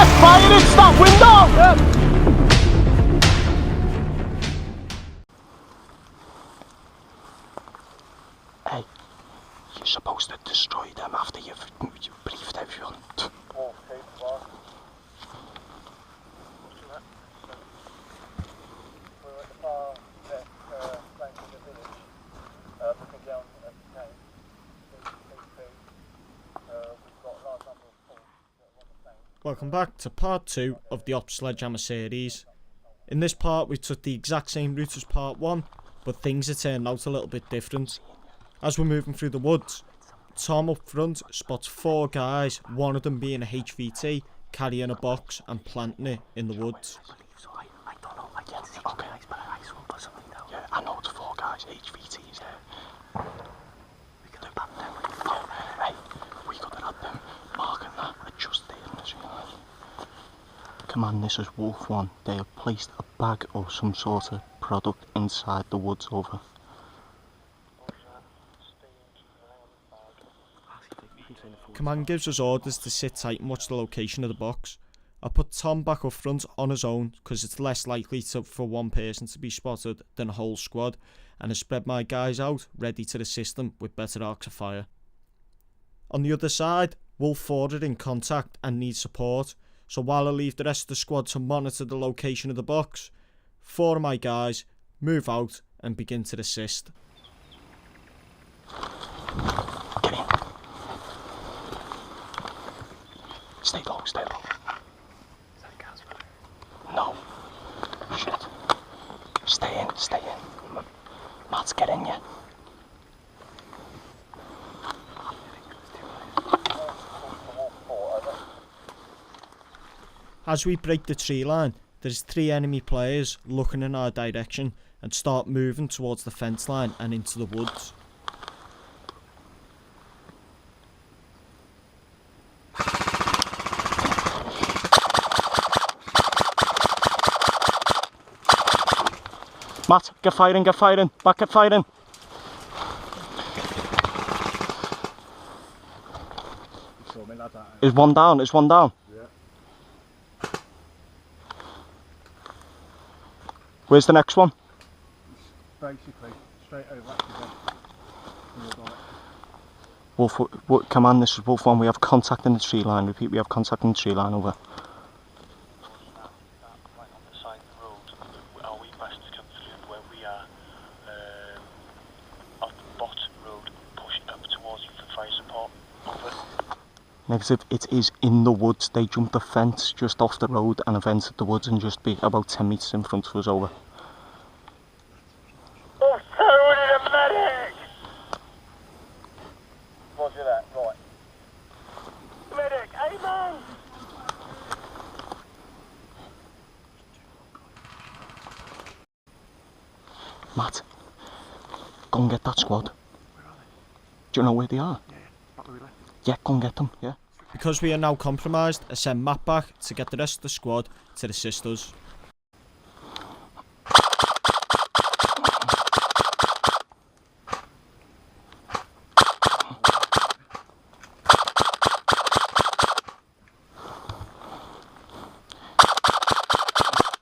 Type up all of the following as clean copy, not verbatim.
Yes, fire, it's that window! Hey, you're supposed to destroy them after you've briefed everyone. Welcome back to part 2 of the Sledgehammer series. In this part we took the exact same route as part 1, but things have turned out a little bit different. As we're moving through the woods, Tom up front spots 4 guys, one of them being a HVT, carrying a box and planting it in the woods. I don't know, I can't see okay. Guys, but I saw something down. Yeah, I know it's 4 guys, HVTs, yeah. We could have had them. Yeah, hey, we could have had them marking that just there in the tree line. Command, this is Wolf 1. They have placed a bag or some sort of product inside the woods over. Command gives us orders to sit tight and watch the location of the box. I put Tom back up front on his own because it's less likely for one person to be spotted than a whole squad, and I spread my guys out ready to assist them with better arcs of fire. On the other side, Wolf 4 are in contact and need support, so while I leave the rest of the squad to monitor the location of the box, 4 of my guys move out and begin to assist. Get in. Stay low, stay low. Is that a gas fire? No. Shit. Stay in, stay in. Matt's get in, yeah. As we break the tree line, there's 3 enemy players looking in our direction and start moving towards the fence line and into the woods. Matt, get firing, back at firing. Is one down, is one down? Yeah. Where's the next one? Basically, straight over again. Wolf, come on, this is Wolf 1, we have contact in the tree line, repeat, we have contact in the tree line, over. Negative, it is in the woods. They jumped the fence just off the road and have entered the woods and just be about 10 metres in front of us, over. Oh, so we need a medic! Roger that, right. Medic, amen! Matt, go and get that squad. Where are they? Do you know where they are? Yeah, back where we left. Yeah, go and get them, yeah. Because we are now compromised, I send Matt back to get the rest of the squad to assist us.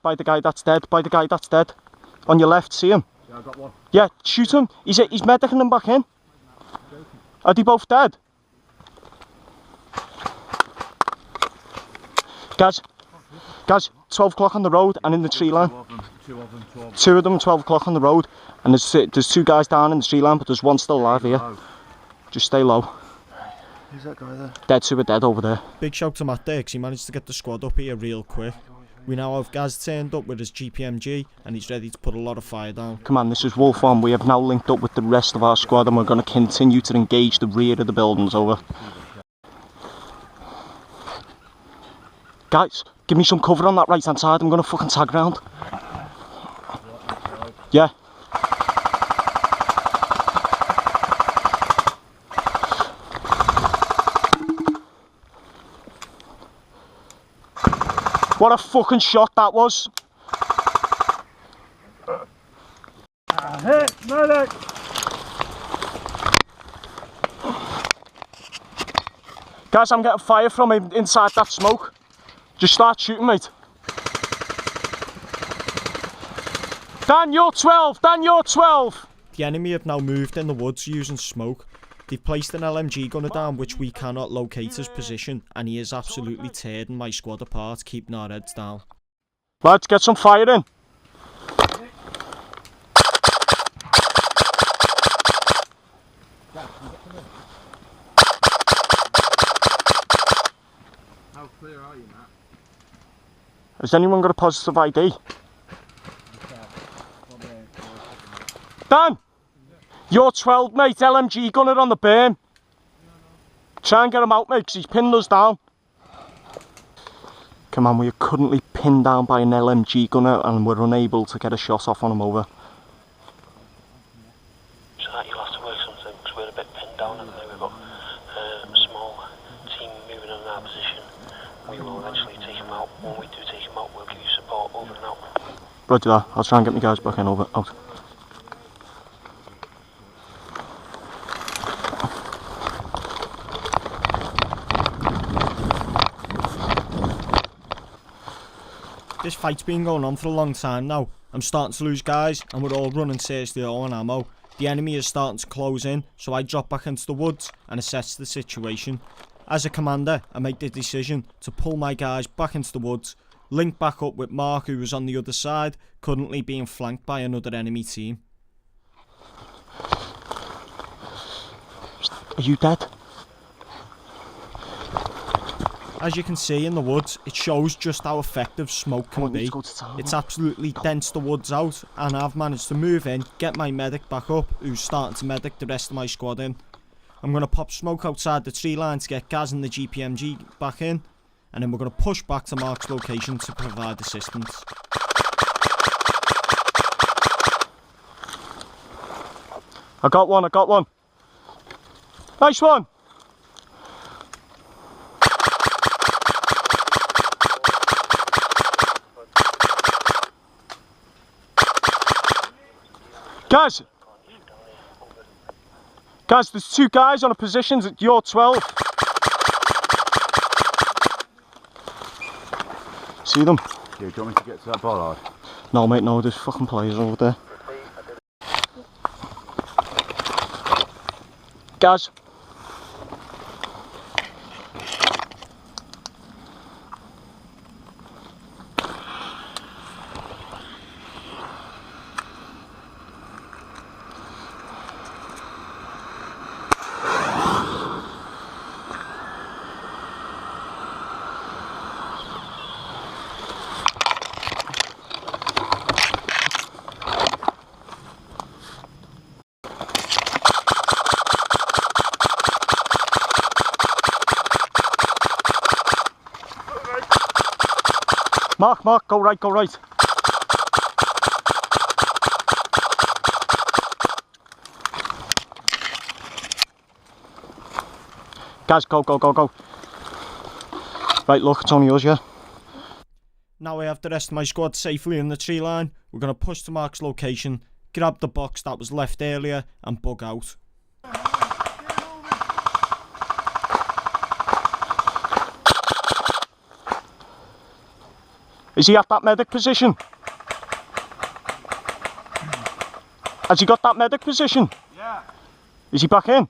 By the guy that's dead, by the guy that's dead. On your left, see him? Yeah, I got one. Yeah, shoot him. He's medicing them back in. Are they both dead? Guys, 12 o'clock on the road and in the tree line. Two of them, 12 o'clock on the road. And there's 2 guys down in the tree line, but there's one still alive here. Just stay low. Who's that guy there? Dead, 2 are dead over there. Big shout to Matt there because he managed to get the squad up here real quick. We now have Gaz turned up with his GPMG and he's ready to put a lot of fire down. Come on, this is Wolf 1. We have now linked up with the rest of our squad and we're going to continue to engage the rear of the buildings, over. Guys, give me some cover on that right hand side. I'm going to fucking tag round. Yeah. What a fucking shot that was. Hit, medic! Guys, I'm getting fire from inside that smoke. Just start shooting, mate. Dan, you're 12. Dan, you're 12. The enemy have now moved in the woods using smoke. They've placed an LMG gunner down which we cannot locate his position, and he is absolutely tearing my squad apart, keeping our heads down. Lads, get some fire in. How clear are you, Matt? Has anyone got a positive ID? Dan! You're 12, mate. LMG gunner on the berm. Try and get him out, mate, because he's pinned us down. Come on, we are currently pinned down by an LMG gunner and we're unable to get a shot off on him over. So that you'll have to work something, because we're a bit pinned down and we've got a small team moving in our position. We will eventually take him out. When we do take him out, we'll give you support over and out. Roger that. I'll try and get my guys back in, over, out. This fight's been going on for a long time now. I'm starting to lose guys and we're all running seriously low on ammo. The enemy is starting to close in, so I drop back into the woods and assess the situation. As a commander, I make the decision to pull my guys back into the woods, link back up with Mark, who was on the other side, currently being flanked by another enemy team. Are you dead? As you can see in the woods, it shows just how effective smoke can be. It's absolutely dense the woods out, and I've managed to move in, get my medic back up, who's starting to medic the rest of my squad in. I'm going to pop smoke outside the tree line to get Gaz and the GPMG back in, and then we're going to push back to Mark's location to provide assistance. I got one, I got one. Nice one. Guys, there's two guys on a position at your 12. See them? Yeah, do you want me to get to that bollard? No, mate, no, there's fucking players over there. Guys. Mark, go right, go right. Guys, go. Right, look, it's only us, yeah? Now I have the rest of my squad safely in the tree line. We're going to push to Mark's location, grab the box that was left earlier, and bug out. Is he at that medic position? Has he got that medic position? Yeah. Is he back in?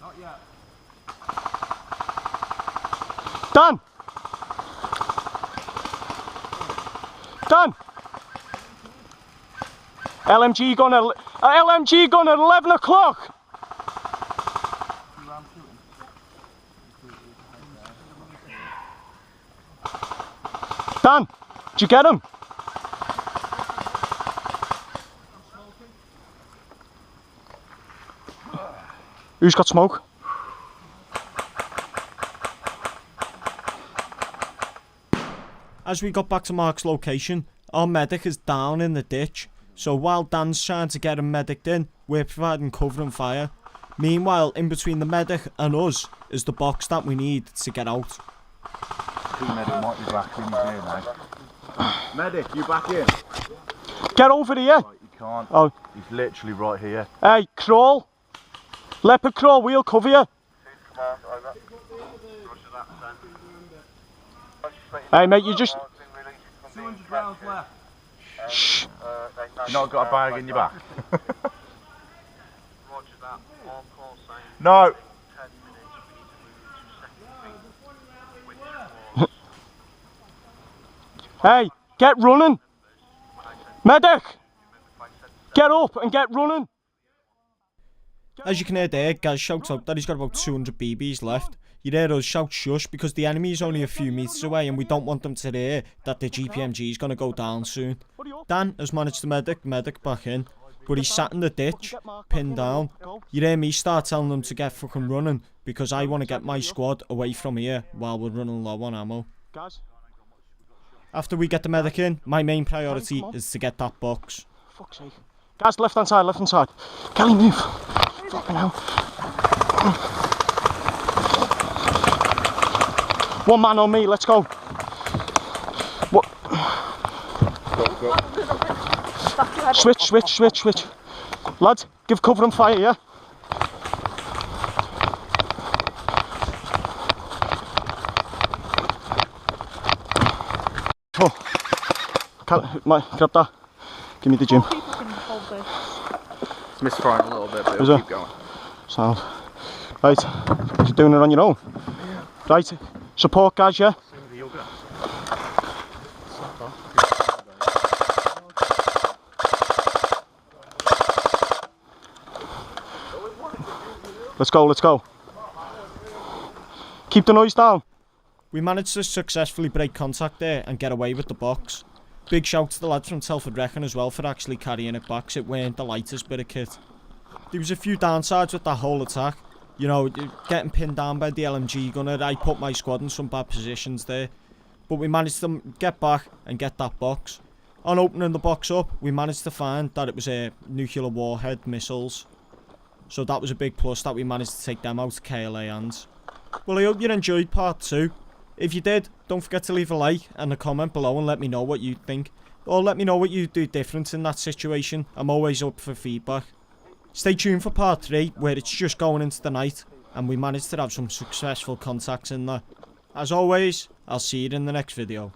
Not yet. Dan! LMG gun at 11 o'clock! Dan, did you get him? Who's got smoke? As we got back to Mark's location, our medic is down in the ditch, so while Dan's trying to get him mediced in, we're providing cover and fire. Meanwhile, in between the medic and us is the box that we need to get out. Medic might be back in here now. Medic, you back in? Get over here! Right, you can't. Oh. He's literally right here. Hey, crawl! Leopard crawl, we'll cover you. Hey mate, you just... 200 rounds left. Shh. You not got a bag in your back? No! Hey, get running! Medic! Get up and get running! As you can hear there, Gaz shouts out that he's got about 200 BBs left. You hear us shout shush because the enemy is only a few metres away and we don't want them to hear that the GPMG is going to go down soon. Dan has managed to medic back in, but he's sat in the ditch, pinned down. You hear me start telling them to get fucking running because I want to get my squad away from here while we're running low on ammo. After we get the medic in, my main priority is to get that box. Fuck's sake. Guys, left hand side. Kelly, move. Fucking hell. One man on me, let's go. What? Go. Switch. Lads, give cover and fire, yeah? Oh. Grab that. Give me the gym. It's misfiring a little bit, but Is it'll it? keep going. Sound. Right, you're doing it on your own. Right, support guys, yeah? Let's go. Keep the noise down. We managed to successfully break contact there and get away with the box. Big shout to the lads from Telford Wrecking as well for actually carrying it back, 'cause it weren't the lightest bit of kit. There was a few downsides with that whole attack. You know, getting pinned down by the LMG gunner. I put my squad in some bad positions there. But we managed to get back and get that box. On opening the box up, we managed to find that it was a nuclear warhead missiles. So that was a big plus that we managed to take them out of KLA hands. Well, I hope you enjoyed part 2. If you did, don't forget to leave a like and a comment below and let me know what you think. Or let me know what you do different in that situation. I'm always up for feedback. Stay tuned for part 3, where it's just going into the night and we managed to have some successful contacts in there. As always, I'll see you in the next video.